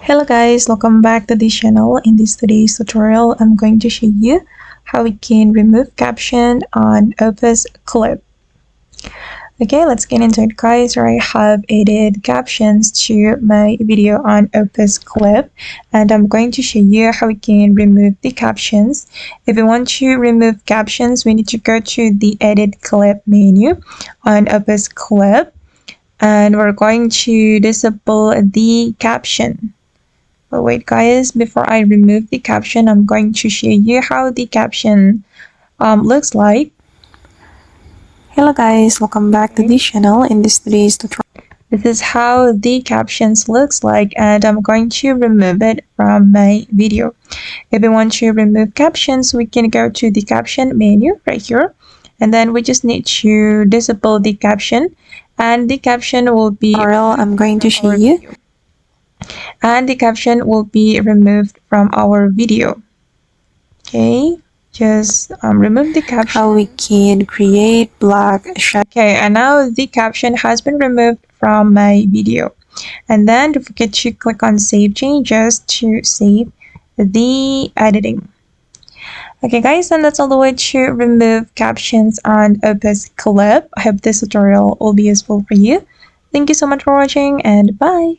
Hello guys, welcome back to this channel. In this today's tutorial, I'm going to show you how we can remove caption on Opus Clip. Okay, let's get into it guys. Here I have added captions to my video on Opus Clip, and I'm going to show you how we can remove the captions. If we want to remove captions, we need to go to the Edit Clip menu on Opus Clip, and we're going to disable the caption. But wait guys, before I remove the caption, I'm going to show you how the caption looks like. Hello guys, welcome back to this channel. In this today's tutorial, this is how the captions looks like, and I'm going to remove it from my video. If we want to remove captions, we can go to the caption menu right here, and then we just need to disable the caption, and the caption will be I'm going to show you. And the caption will be removed from our video. Okay, just remove the caption. How we can create black shadow. Okay, and now the caption has been removed from my video. And then don't forget to click on save changes to save the editing. Okay guys, and that's all the way to remove captions on Opus Clip. I hope this tutorial will be useful for you. Thank you so much for watching, and bye.